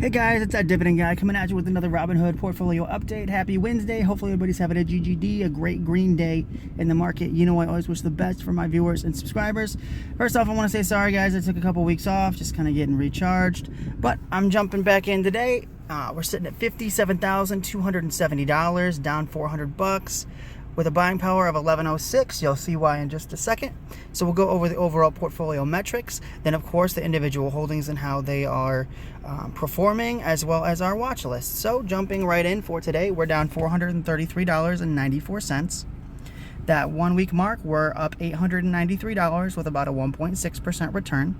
Hey guys, it's that Dividend guy coming at you with another Robinhood portfolio update. Happy Wednesday. Hopefully everybody's having a GGD, a great green day in the market. You know I always wish the best for my viewers and subscribers. First off, I want to say sorry guys, I took a couple weeks off, just kind of getting recharged. But I'm jumping back in today. We're sitting at $57,270, down $400 with a buying power of 1106. You'll see why in just a second. So we'll go over the overall portfolio metrics, then of course the individual holdings and how they are performing, as well as our watch list. So jumping right in for today, we're down $433.94. That 1 week mark, we're up $893 with about a 1.6% return.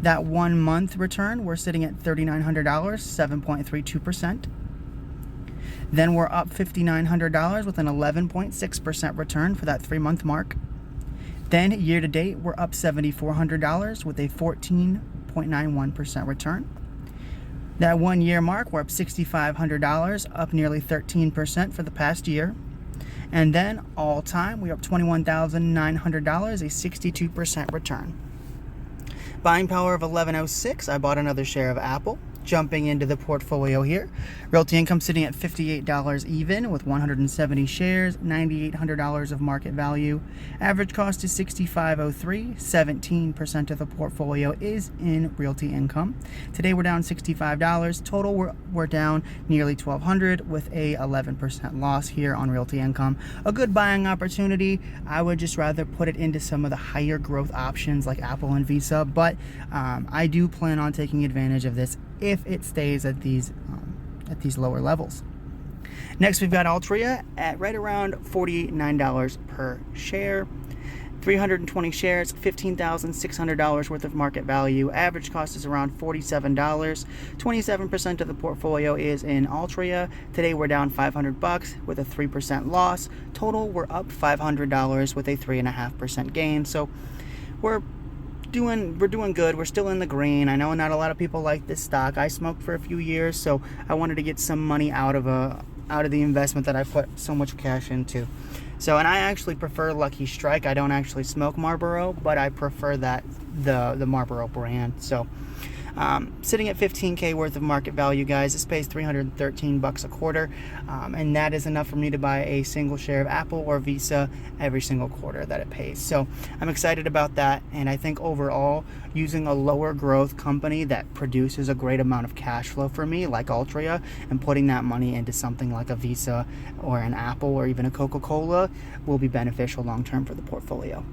That 1 month return, we're sitting at $3,900, 7.32%. Then we're up $5,900 with an 11.6% return for that 3 month mark. Then year to date, we're up $7,400 with a 14.91% return. That 1 year mark, we're up $6,500, up nearly 13% for the past year. And then all time, we're up $21,900, a 62% return. Buying power of 1106, I bought another share of Apple. Jumping into the portfolio here, Realty Income sitting at $58 even with 170 shares, $9,800 of market value. Average cost is $65.03. 17% of the portfolio is in Realty Income. Today we're down $65. Total we're down nearly $1,200 with a 11% loss here on Realty Income. A good buying opportunity. I would just rather put it into some of the higher growth options like Apple and Visa, but I do plan on taking advantage of this if it stays at these lower levels. Next, we've got Altria at right around $49 per share. 320 shares, $15,600 worth of market value. Average cost is around $47. 27% of the portfolio is in Altria. Today we're down $500 with a 3% loss. Total, we're up $500 with a 3.5% gain. So we're doing good. We're still in the green. I know not a lot of people like this stock. I smoked for a few years, so I wanted to get some money out of the investment that I put so much cash into. So, and I actually prefer Lucky Strike. I don't actually smoke Marlboro, but I prefer that the Marlboro brand. So sitting at $15K worth of market value, guys. This pays $313 a quarter, and that is enough for me to buy a single share of Apple or Visa every single quarter that it pays. So I'm excited about that, and I think overall, using a lower growth company that produces a great amount of cash flow for me, like Altria, and putting that money into something like a Visa or an Apple or even a Coca-Cola will be beneficial long term for the portfolio.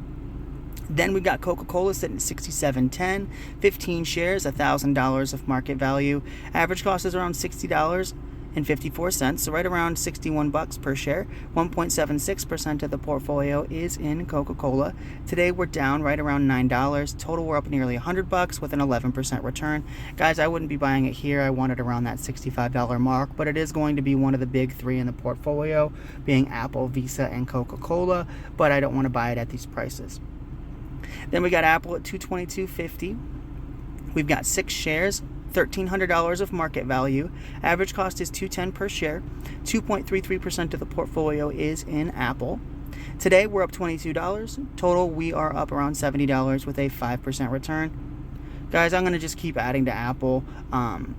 Then we've got Coca-Cola sitting at $67.10, 15 shares, $1,000 of market value. Average cost is around $60.54, so right around $61 per share. 1.76% of the portfolio is in Coca-Cola. Today we're down right around $9. Total, we're up nearly $100 with an 11% return. Guys, I wouldn't be buying it here. I want it around that $65 mark, but it is going to be one of the big three in the portfolio, being Apple, Visa, and Coca-Cola, but I don't want to buy it at these prices. Then we got Apple at $222.50. We've got 6 shares, $1,300 of market value. Average cost is $210 per share. 2.33% of the portfolio is in Apple. Today we're up $22. Total, we are up around $70 with a 5% return. Guys, I'm going to just keep adding to Apple. I'm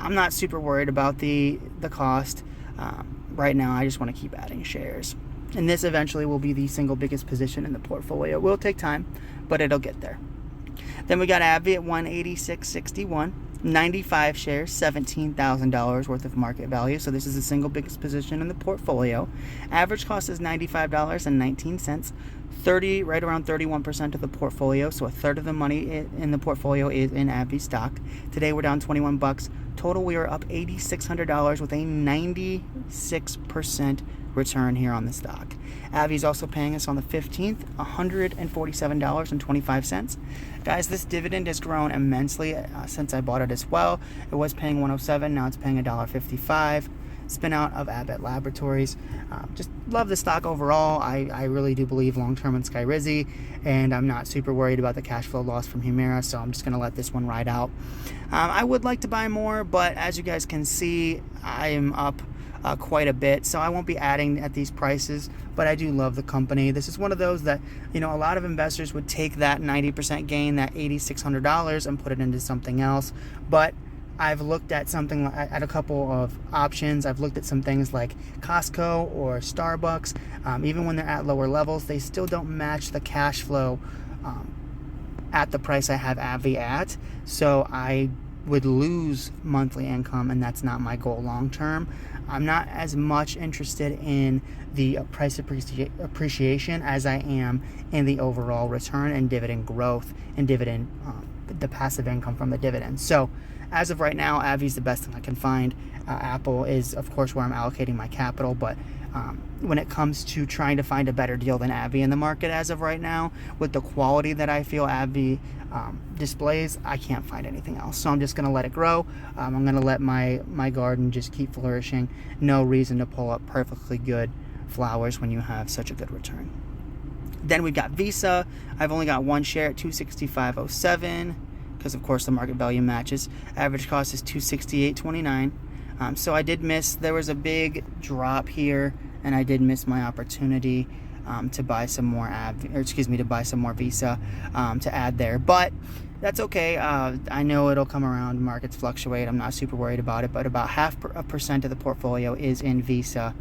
not super worried about the cost. Right now, I just want to keep adding shares. And this eventually will be the single biggest position in the portfolio. It will take time, but it'll get there. Then we got AbbVie at $186.61, 95 shares, $17,000 worth of market value. So this is the single biggest position in the portfolio. Average cost is $95.19. Right around 31% of the portfolio. So a third of the money in the portfolio is in AbbVie stock. Today we're down $21. Total, we are up $8,600 with a 96% return here on the stock. AbbVie's also paying us on the 15th $147.25. Guys, this dividend has grown immensely since I bought it as well. It was paying $107, now it's paying $1.55. Spin out of Abbott Laboratories. Just love the stock overall. I really do believe long term in Skyrizi, and I'm not super worried about the cash flow loss from Humira, so I'm just going to let this one ride out. I would like to buy more, but as you guys can see, I am up quite a bit, so I won't be adding at these prices, but I do love the company. This is one of those that, a lot of investors would take that 90% gain, that $8,600, and put it into something else, but I've looked at at a couple of options. I've looked at some things like Costco or Starbucks. Even when they're at lower levels, they still don't match the cash flow at the price I have AbbVie at. So I would lose monthly income, and that's not my goal long term. I'm not as much interested in the price appreciation as I am in the overall return and dividend growth and the passive income from the dividends. So as of right now, AbbVie's the best thing I can find. Apple is, of course, where I'm allocating my capital, but when it comes to trying to find a better deal than AbbVie in the market as of right now, with the quality that I feel AbbVie displays, I can't find anything else. So I'm just going to let it grow. I'm going to let my garden just keep flourishing. No reason to pull up perfectly good flowers when you have such a good return. Then we've got Visa. I've only got one share at $265.07 because, of course, the market value matches. Average cost is $268.29. So I did miss. There was a big drop here, and I did miss my opportunity to buy some more to buy some more Visa to add there. But that's okay. I know it'll come around. Markets fluctuate. I'm not super worried about it. But about 0.5% of the portfolio is in Visa.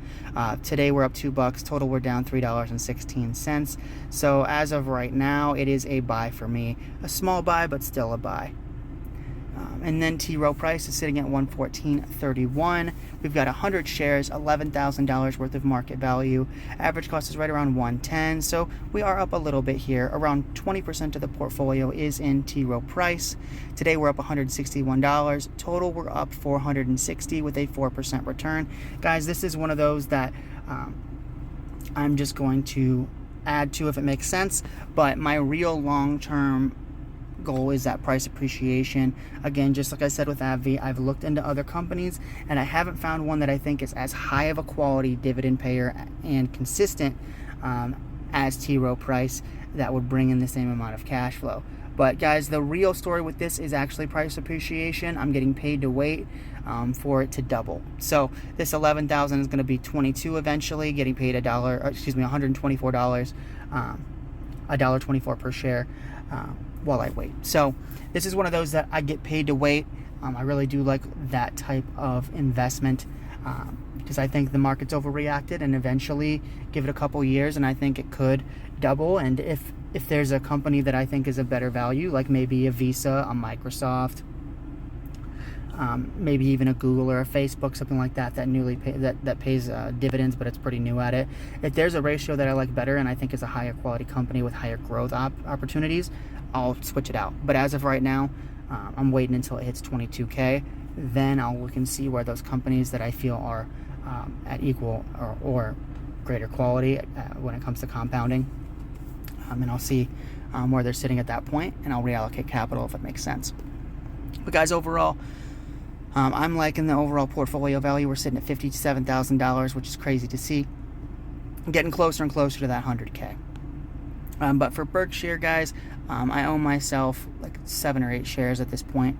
Today we're up $2. Total we're down $3.16. So as of right now, it is a buy for me. A small buy, but still a buy. And then T. Rowe Price is sitting at $114.31. We've got 100 shares, $11,000 worth of market value. Average cost is right around $110. So we are up a little bit here. Around 20% of the portfolio is in T. Rowe Price. Today we're up $161. Total we're up $460 with a 4% return. Guys, this is one of those that I'm just going to add to if it makes sense. But my real long-term goal is that price appreciation. Again, just like I said with AbbVie, I've looked into other companies and I haven't found one that I think is as high of a quality dividend payer and consistent as T. Rowe Price that would bring in the same amount of cash flow. But guys, the real story with this is actually price appreciation. I'm getting paid to wait for it to double. So this $11,000 is going to be $22 eventually, getting paid $124, $1.24 per share while I wait. So this is one of those that I get paid to wait. I really do like that type of investment because I think the market's overreacted, and eventually give it a couple years and I think it could double. And if there's a company that I think is a better value, like maybe a Visa, a Microsoft, maybe even a Google or a Facebook, something like that, that pays dividends, but it's pretty new at it. If there's a ratio that I like better and I think is a higher quality company with higher growth opportunities, I'll switch it out. But as of right now, I'm waiting until it hits 22K. Then I'll look and see where those companies that I feel are at equal or greater quality when it comes to compounding. And I'll see where they're sitting at that point, and I'll reallocate capital if it makes sense. But guys, overall, I'm liking the overall portfolio value. We're sitting at $57,000, which is crazy to see. I'm getting closer and closer to that 100K. But for Berkshire, guys, I own myself like 7 or 8 shares at this point.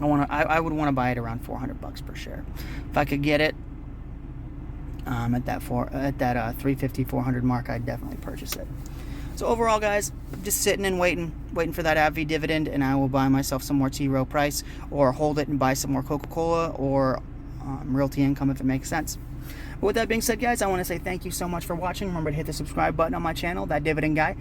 I would want to buy it around $400 per share. If I could get it at that 350, 400 mark, I'd definitely purchase it. So overall, guys, just sitting and waiting for that AbbVie dividend, and I will buy myself some more T. Rowe Price, or hold it and buy some more Coca-Cola or Realty Income if it makes sense. But with that being said, guys, I want to say thank you so much for watching. Remember to hit the subscribe button on my channel, That Dividend Guy,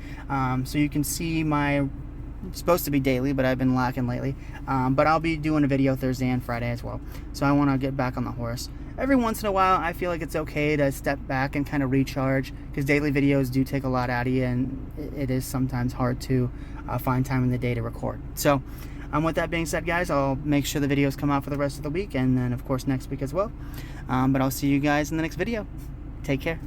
so you can see it's supposed to be daily, but I've been lacking lately. But I'll be doing a video Thursday and Friday as well. So I want to get back on the horse. Every once in a while, I feel like it's okay to step back and kind of recharge, because daily videos do take a lot out of you, and it is sometimes hard to find time in the day to record. So with that being said, guys, I'll make sure the videos come out for the rest of the week, and then, of course, next week as well. But I'll see you guys in the next video. Take care.